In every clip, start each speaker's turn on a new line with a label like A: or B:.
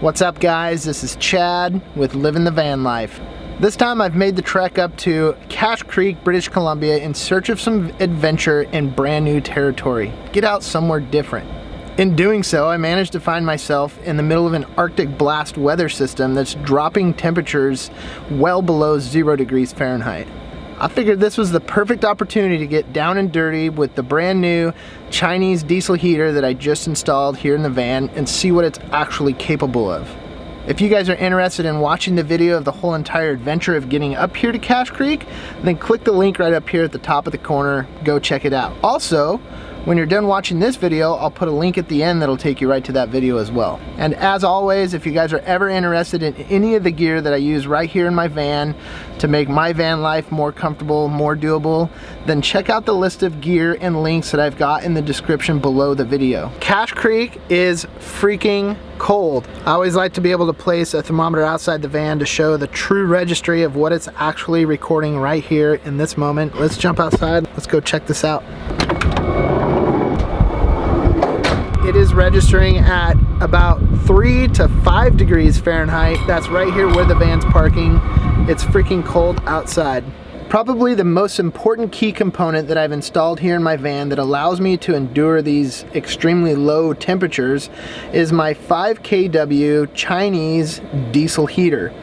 A: What's up guys, this is Chad with Living the Van Life. This time I've made the trek up to Cache Creek, British Columbia in search of some adventure in brand new territory. Get out somewhere different. In doing so, I managed to find myself in the middle of an Arctic blast weather system that's dropping temperatures well below 0 degrees Fahrenheit. I figured this was the perfect opportunity to get down and dirty with the brand new Chinese diesel heater that I just installed here in the van and see what it's actually capable of. If you guys are interested in watching the video of the whole entire adventure of getting up here to Cache Creek, then click the link right up here at the top of the corner. Go check it out. Also, when you're done watching this video, I'll put a link at the end that'll take you right to that video as well. And as always, if you guys are ever interested in any of the gear that I use right here in my van to make my van life more comfortable, more doable, then check out the list of gear and links that I've got in the description below the video. Cache Creek is freaking cold. I always like to be able to place a thermometer outside the van to show the true registry of what it's actually recording right here in this moment. Let's jump outside. Let's go check this out. It is registering at about 3 to 5 degrees Fahrenheit. That's right here where the van's parking. It's freaking cold outside. Probably the most important key component that I've installed here in my van that allows me to endure these extremely low temperatures is my 5 kW Chinese diesel heater.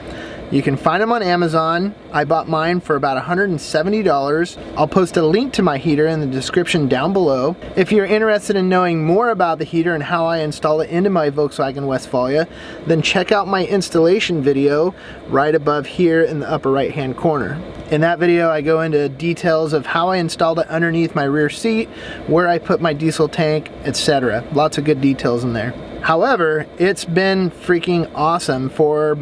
A: You can find them on Amazon. I bought mine for about $170. I'll post a link to my heater in the description down below. If you're interested in knowing more about the heater and how I install it into my Volkswagen Westfalia, then check out my installation video right above here in the upper right hand corner. In that video I go into details of how I installed it underneath my rear seat, where I put my diesel tank, etc. Lots of good details in there. However, it's been freaking awesome for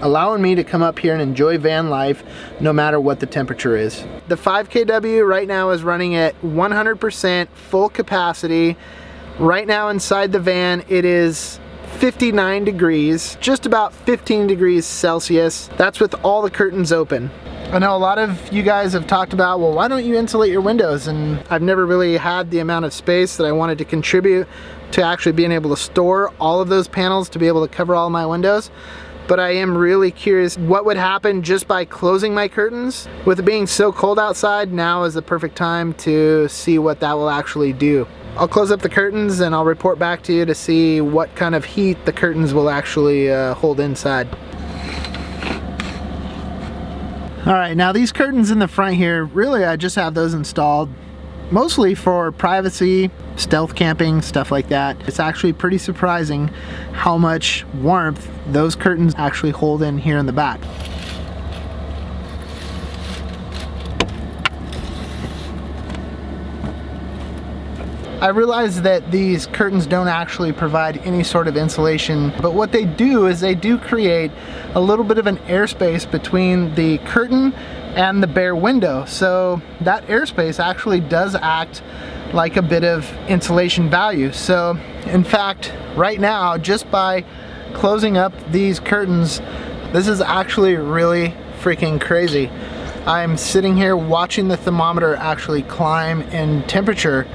A: allowing me to come up here and enjoy van life no matter what the temperature is. The 5 kW right now is running at 100% full capacity. Right now inside the van it is 59 degrees, just about 15 degrees Celsius. That's with all the curtains open. I know a lot of you guys have talked about, well, why don't you insulate your windows? And I've never really had the amount of space that I wanted to contribute to actually being able to store all of those panels to be able to cover all my windows. But I am really curious what would happen just by closing my curtains. With it being so cold outside, now is the perfect time to see what that will actually do. I'll close up the curtains and I'll report back to you to see what kind of heat the curtains will actually hold inside. Alright, now these curtains in the front here, really I just have those installed mostly for privacy, stealth camping, stuff like that. It's actually pretty surprising how much warmth those curtains actually hold in here in the back. I realize that these curtains don't actually provide any sort of insulation, but what they do is they do create a little bit of an airspace between the curtain and the bare window. So that airspace actually does act like a bit of insulation value. So in fact, right now, just by closing up these curtains, this is actually really freaking crazy. I'm sitting here watching the thermometer actually climb in temperature.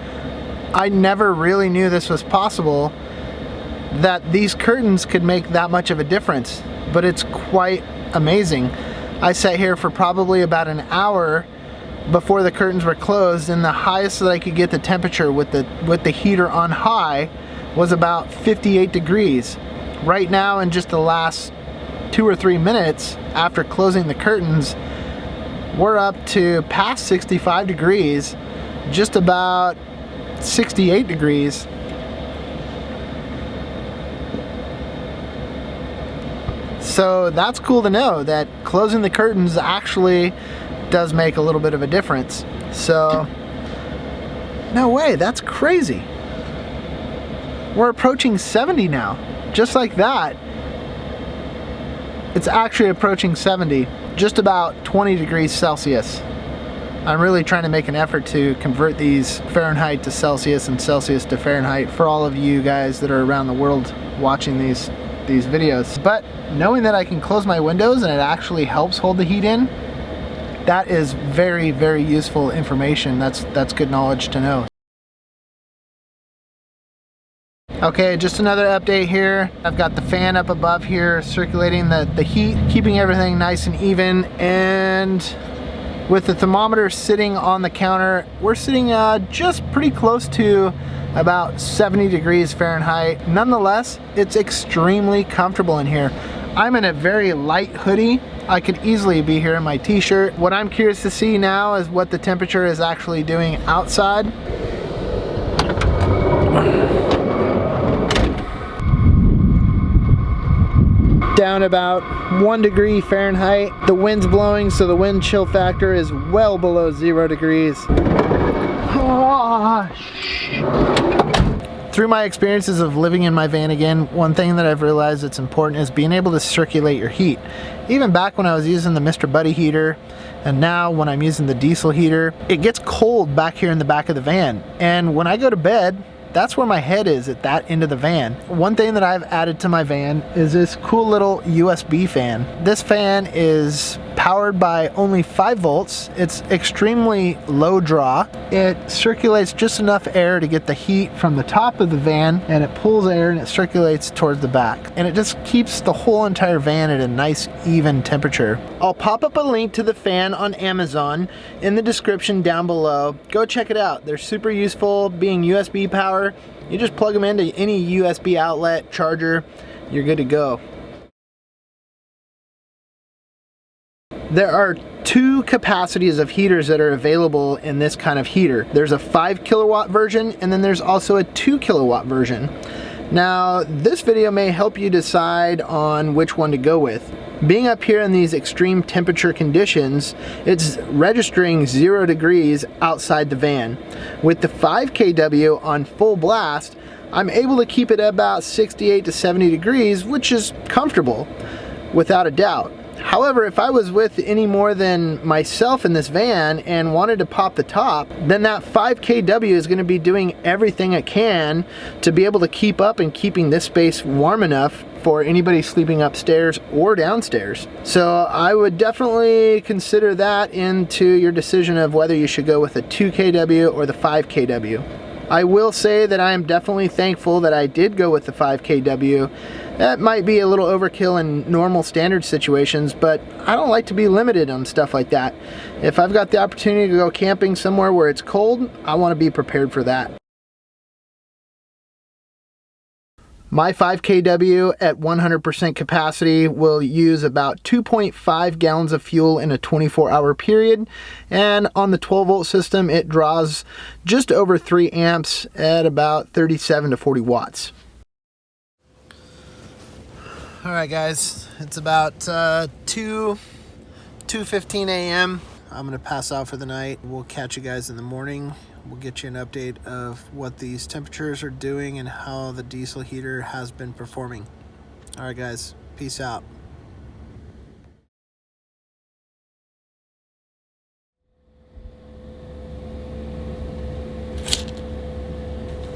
A: I never really knew this was possible, that these curtains could make that much of a difference, but it's quite amazing. I sat here for probably about an hour before the curtains were closed, and the highest that I could get the temperature with the heater on high was about 58 degrees. Right now, in just the last 2 or 3 minutes after closing the curtains, we're up to past 65 degrees, just about 68 degrees. So that's cool to know that closing the curtains actually does make a little bit of a difference. So, no way, that's crazy. We're approaching 70 now, just like that. It's actually approaching 70, just about 20 degrees Celsius. I'm really trying to make an effort to convert these Fahrenheit to Celsius and Celsius to Fahrenheit for all of you guys that are around the world watching these videos. But knowing that I can close my windows and it actually helps hold the heat in, that is very, very useful information. That's good knowledge to know. Okay, just another update here. I've got the fan up above here circulating the heat, keeping everything nice and even, and with the thermometer sitting on the counter, we're sitting just pretty close to about 70 degrees Fahrenheit. Nonetheless, it's extremely comfortable in here. I'm in a very light hoodie. I could easily be here in my t-shirt. What I'm curious to see now is what the temperature is actually doing outside. Down about 1 degree Fahrenheit. The wind's blowing, so the wind chill factor is well below 0 degrees. Through my experiences of living in my van again, one thing that I've realized that's important is being able to circulate your heat. Even back when I was using the Mr. Buddy heater, and now when I'm using the diesel heater, it gets cold back here in the back of the van. And when I go to bed, that's where my head is, at that end of the van. One thing that I've added to my van is this cool little USB fan. This fan is powered by only 5 volts. It's extremely low draw. It circulates just enough air to get the heat from the top of the van, and it pulls air and it circulates towards the back. And it just keeps the whole entire van at a nice even temperature. I'll pop up a link to the fan on Amazon in the description down below. Go check it out. They're super useful, being USB power. You just plug them into any USB outlet, charger, you're good to go. There are 2 capacities of heaters that are available in this kind of heater. There's a 5 kilowatt version, and then there's also a 2 kilowatt version. Now, this video may help you decide on which one to go with. Being up here in these extreme temperature conditions, it's registering 0 degrees outside the van. With the 5 kW on full blast, I'm able to keep it at about 68 to 70 degrees, which is comfortable, without a doubt. However, if I was with any more than myself in this van and wanted to pop the top, then that 5 kW is going to be doing everything it can to be able to keep up and keeping this space warm enough for anybody sleeping upstairs or downstairs. So I would definitely consider that into your decision of whether you should go with the 2 kW or the 5 kW. I will say that I am definitely thankful that I did go with the 5 kW. That might be a little overkill in normal standard situations, but I don't like to be limited on stuff like that. If I've got the opportunity to go camping somewhere where it's cold, I want to be prepared for that. My 5 kW at 100% capacity will use about 2.5 gallons of fuel in a 24-hour period, and on the 12 volt system it draws just over 3 amps at about 37 to 40 watts. Alright guys, it's about 2:15 a.m. I'm going to pass out for the night. We'll catch you guys in the morning. We'll get you an update of what these temperatures are doing and how the diesel heater has been performing. Alright guys, peace out.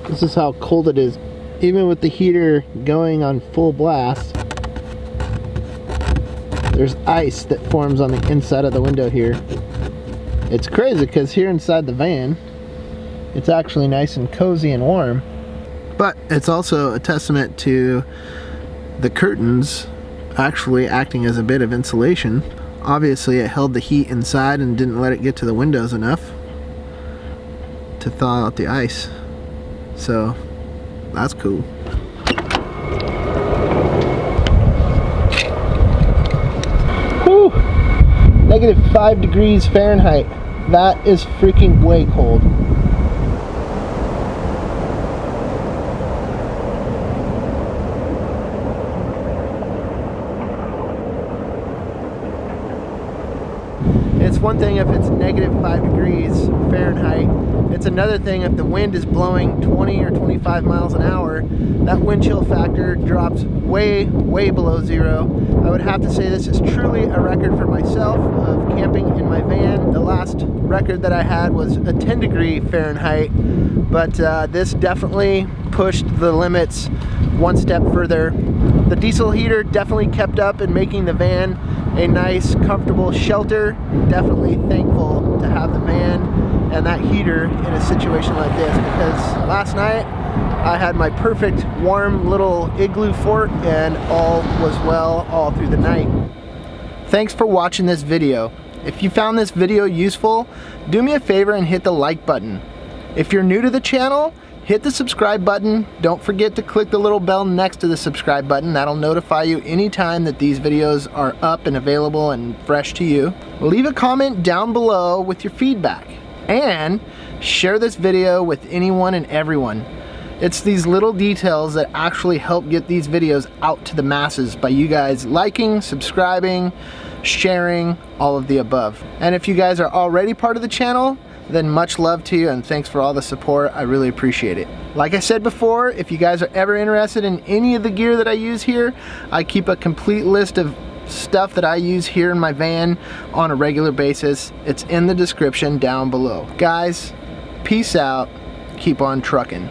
A: This is how cold it is. Even with the heater going on full blast, there's ice that forms on the inside of the window here. It's crazy because here inside the van, it's actually nice and cozy and warm. But it's also a testament to the curtains actually acting as a bit of insulation. Obviously it held the heat inside and didn't let it get to the windows enough to thaw out the ice. So that's cool. Whew! -5 degrees Fahrenheit. That is freaking way cold. It's one thing if it's -5 degrees Fahrenheit. It's another thing if the wind is blowing 20 or 25 miles an hour. That wind chill factor drops way below 0. I would have to say this is truly a record for myself of camping in my van. The last record that I had was a 10 degree Fahrenheit, but this definitely pushed the limits one step further. The diesel heater definitely kept up in making the van a nice, comfortable shelter. Definitely thankful to have the van and that heater in a situation like this, because last night I had my perfect warm little igloo fort, and all was well all through the night. Thanks for watching this video. If you found this video useful, do me a favor and hit the like button. If you're new to the channel, hit the subscribe button. Don't forget to click the little bell next to the subscribe button. That'll notify you anytime that these videos are up and available and fresh to you. Leave a comment down below with your feedback. And share this video with anyone and everyone. It's these little details that actually help get these videos out to the masses by you guys liking, subscribing, sharing, all of the above. And if you guys are already part of the channel, then much love to you and thanks for all the support. I really appreciate it. Like I said before, if you guys are ever interested in any of the gear that I use here, I keep a complete list of stuff that I use here in my van on a regular basis. It's in the description down below. Guys, peace out. Keep on trucking.